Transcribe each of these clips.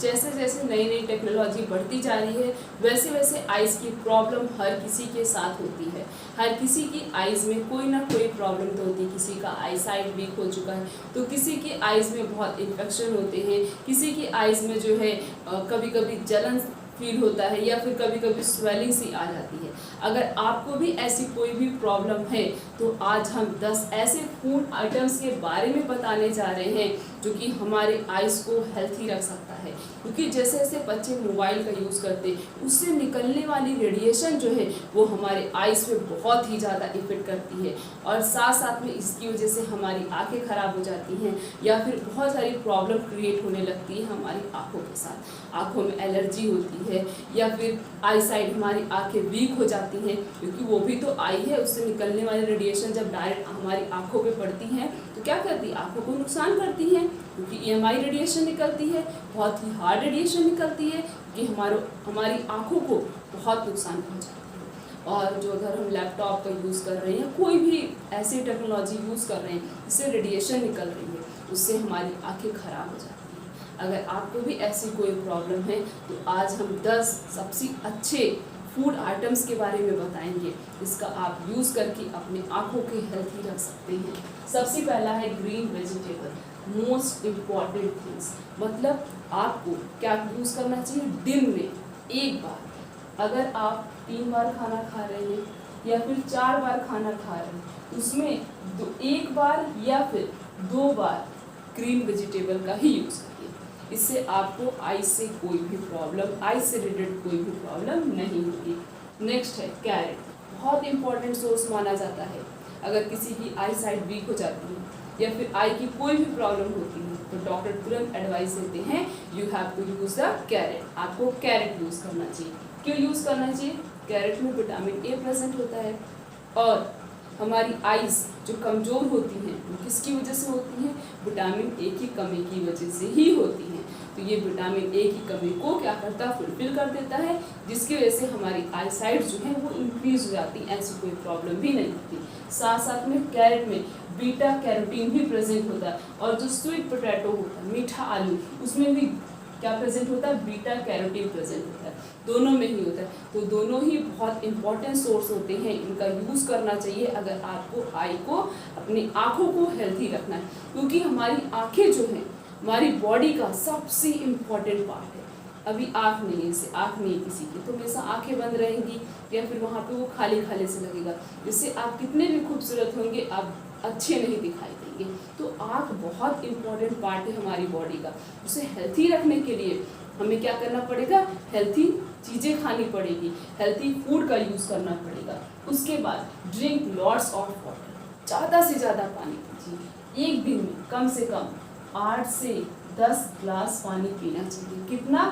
जैसे जैसे नई नई टेक्नोलॉजी बढ़ती जा रही है वैसे वैसे आइज़ की प्रॉब्लम हर किसी के साथ होती है। हर किसी की आइज़ में कोई ना कोई प्रॉब्लम तो होती है। किसी का आई साइट वीक हो चुका है तो किसी की आइज़ में बहुत इन्फेक्शन होते हैं, किसी की आइज़ में जो है कभी कभी जलन फील होता है या फिर कभी कभी स्वेलिंग सी आ जाती है। अगर आपको भी ऐसी कोई भी प्रॉब्लम है तो आज हम 10 ऐसे फूड आइटम्स के बारे में बताने जा रहे हैं जो कि हमारे आइज़ को हेल्थी रख सकता है। क्योंकि जैसे जैसे बच्चे मोबाइल का यूज़ करते हैं उससे निकलने वाली रेडिएशन जो है वो हमारे आइज़ पे बहुत ही ज़्यादा इफेक्ट करती है और साथ साथ में इसकी वजह से हमारी आंखें ख़राब हो जाती हैं या फिर बहुत सारी प्रॉब्लम क्रिएट होने लगती है हमारी आँखों के साथ। आँखों में एलर्जी होती है या फिर आई साइड हमारी आंखें वीक हो जाती हैं क्योंकि वो भी तो आई है, उससे निकलने वाली रेडिएशन जब डायरेक्ट हमारी आंखों पे पड़ती हैं तो क्या करती है, आंखों को नुकसान करती है क्योंकि ईएमआई रेडिएशन निकलती है, बहुत ही हार्ड रेडिएशन निकलती है कि हमारी आंखों को बहुत नुकसान पहुंचाती है। और जो अगर हम लैपटॉप का यूज़ कर रहे हैं, कोई भी ऐसी टेक्नोलॉजी यूज़ कर रहे हैं जिससे रेडिएशन निकल रही है, उससे हमारी आंखें खराब हो जाती हैं। अगर आपको भी ऐसी कोई प्रॉब्लम है तो आज हम 10 सबसे अच्छे फूड आइटम्स के बारे में बताएंगे इसका आप यूज़ करके अपने आँखों की हेल्थी रख सकते हैं। सबसे पहला है green vegetable, most important things. मतलब आपको क्या यूज़ करना चाहिए, दिन में एक बार। अगर आप 3 बार खाना खा रहे हैं या फिर 4 बार खाना खा रहे हैं उसमें एक बार या फिर 2 बार ग्रीन वेजिटेबल का ही यूज़ करिए। इससे आपको आई से कोई भी प्रॉब्लम, आई से रिलेटेड कोई भी प्रॉब्लम नहीं होगी। नेक्स्ट है कैरेट, बहुत इंपॉर्टेंट सोर्स माना जाता है। अगर किसी की आई साइड वीक हो जाती है या फिर आई की कोई भी प्रॉब्लम होती है तो डॉक्टर तुरंत एडवाइस देते हैं you have to use the carrot, आपको कैरेट यूज़ करना चाहिए। क्यों यूज़ करना चाहिए, कैरेट में विटामिन ए प्रेजेंट होता है और हमारी आइज़ जो कमज़ोर होती हैं वो किसकी वजह से होती हैं, विटामिन ए की कमी की वजह से ही होती हैं। तो ये विटामिन ए की कमी को क्या करता है, फुलफिल कर देता है, जिसकी वजह से हमारी आई साइट जो है वो इंक्रीज हो जाती है, ऐसी कोई प्रॉब्लम भी नहीं होती। साथ साथ में कैरेट में बीटा कैरोटीन भी प्रेजेंट होता है और जो स्वीट पोटैटो होता है, मीठा आलू, उसमें भी क्या प्रेजेंट होता है, बीटा कैरोटीन प्रेजेंट होता है, दोनों में ही होता है। तो दोनों ही बहुत इंपॉर्टेंट सोर्स होते हैं, इनका यूज़ करना चाहिए अगर आपको आई को, अपनी आँखों को हेल्थी रखना है। क्योंकि हमारी आँखें जो हैं हमारी बॉडी का सबसे इम्पॉर्टेंट पार्ट है। अभी आँख नहीं है, इससे आँख नहीं है किसी की तो हमेशा आँखें बंद रहेंगी या फिर वहाँ पे वो खाली खाली से लगेगा, जिससे आप कितने भी खूबसूरत होंगे आप अच्छे नहीं दिखाई देंगे। तो आँख बहुत इम्पॉर्टेंट पार्ट है हमारी बॉडी का। उसे हेल्थी रखने के लिए हमें क्या करना पड़ेगा, हेल्थी चीज़ें खानी पड़ेगी, हेल्थी फूड का यूज़ करना पड़ेगा। उसके बाद ड्रिंक लॉट्स ऑफ वाटर, ज़्यादा से ज़्यादा पानी पीजिए। एक दिन में कम से कम 8 से 10 ग्लास पानी पीना चाहिए। कितना,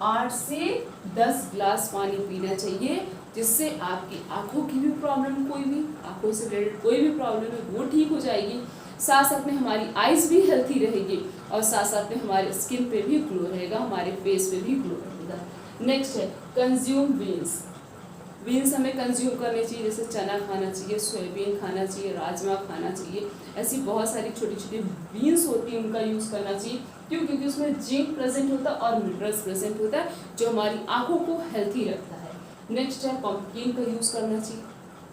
8 से 10 ग्लास पानी पीना चाहिए, जिससे आपकी आँखों की भी प्रॉब्लम, कोई भी आँखों से रिलेटेड कोई भी प्रॉब्लम है वो ठीक हो जाएगी। साथ साथ में हमारी आइज़ भी हेल्थी रहेगी और साथ साथ में हमारे स्किन पे भी ग्लो रहेगा, हमारे फेस पे भी ग्लो रहेगा। नेक्स्ट है कंज्यूम बीन्स। बीन्स हमें कंज्यूम करने चाहिए, जैसे चना खाना चाहिए, सोयाबीन खाना चाहिए, राजमा खाना चाहिए। ऐसी बहुत सारी छोटी छोटी बीन्स होती हैं, उनका यूज़ करना चाहिए। क्यों, क्योंकि उसमें जिंक प्रेजेंट होता है और मिनरल्स प्रेजेंट होता है जो हमारी आँखों को हेल्थी रखता है। नेक्स्ट है पंपकिन का यूज़ करना चाहिए,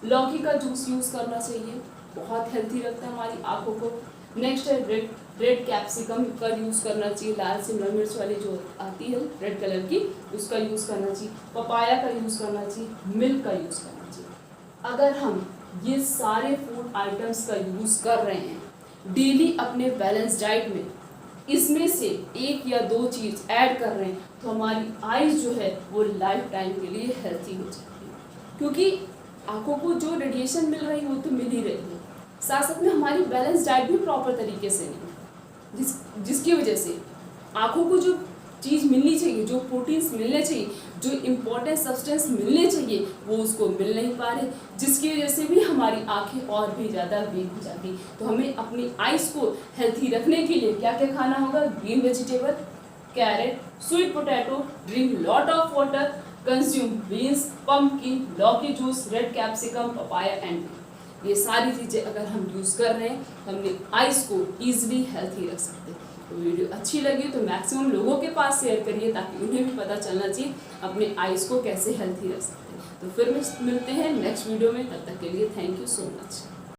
लौकी का जूस यूज़ करना चाहिए, बहुत हेल्थी रखता है हमारी आँखों को। नेक्स्ट है रेड कैप्सिकम का यूज़ करना चाहिए, लाल शिमला मिर्च वाली जो आती है रेड कलर की, उसका यूज़ करना चाहिए। पपाया का यूज़ करना चाहिए, मिल्क का यूज़ करना चाहिए। अगर हम ये सारे फूड आइटम्स का यूज़ कर रहे हैं डेली अपने बैलेंस डाइट में, इसमें से 1 या 2 चीज़ ऐड कर रहे हैं तो हमारी आइज़ जो है वो लाइफ टाइम के लिए हेल्थी हो जाती है। क्योंकि आँखों को जो रेडिएशन मिल रही है वो तो मिल ही रही है, साथ साथ में हमारी बैलेंस डाइट भी प्रॉपर तरीके से नहीं है, जिसकी वजह से आँखों को जो चीज़ मिलनी चाहिए, जो प्रोटीन्स मिलने चाहिए, जो इम्पोर्टेंट सब्सटेंस मिलने चाहिए वो उसको मिल नहीं पा रहे, जिसकी वजह से भी हमारी आंखें और भी ज़्यादा वीक हो जाती। तो हमें अपनी आइज़ को हेल्थी रखने के लिए क्या क्या खाना होगा, green vegetable, carrot, sweet potato, drink lot of water, consume beans, pumpkin, लौकी juice, red capsicum, papaya and ये सारी चीज़ें अगर हम यूज़ कर रहे हैं तो हमने आइज़ को ईजिली हेल्थी रख सकते हैं। तो वीडियो अच्छी लगी तो मैक्सिमम लोगों के पास शेयर करिए ताकि उन्हें भी पता चलना चाहिए अपने आइज़ को कैसे हेल्थी रख सकते हैं। तो फिर मिलते हैं नेक्स्ट वीडियो में, तब तक के लिए थैंक यू सो मच।